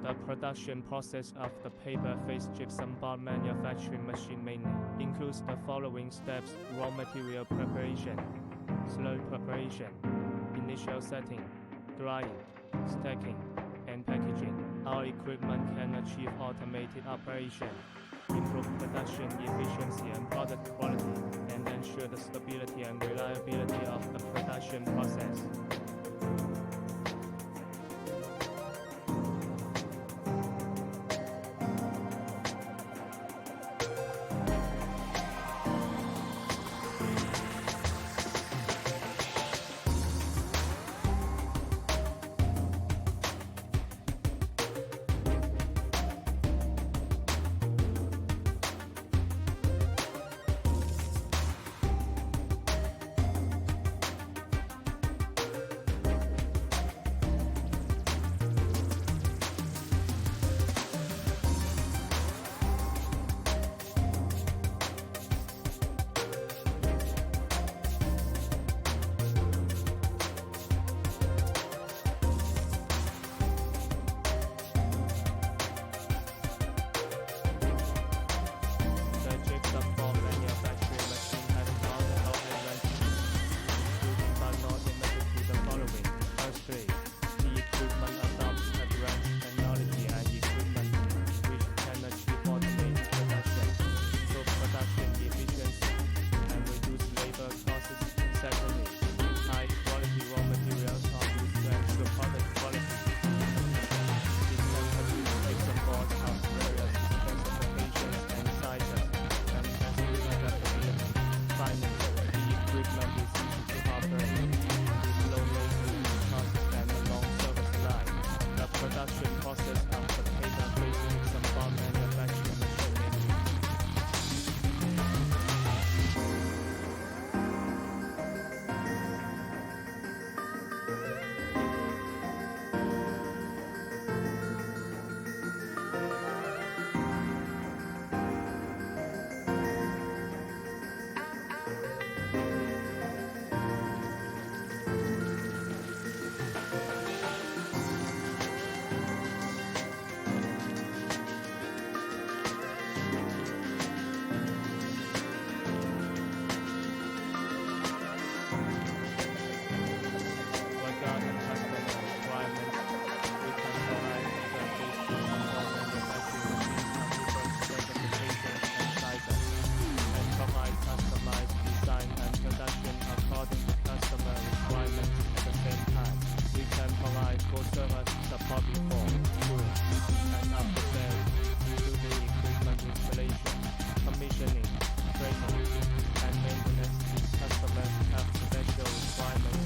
The production process of the paper face gypsum board manufacturing machine mainly includes the following steps: raw material preparation, slurry preparation, initial setting, drying, stacking, and packaging. Our equipment can achieve automated operation, improve production efficiency and product quality, and ensure the stability and reliability of the production process. Production process of the paper-based gypsum board manufacturing machine mainly. Support before, during, and after sales, including equipment installation, commissioning, training, and maintenance. Customers have special requirements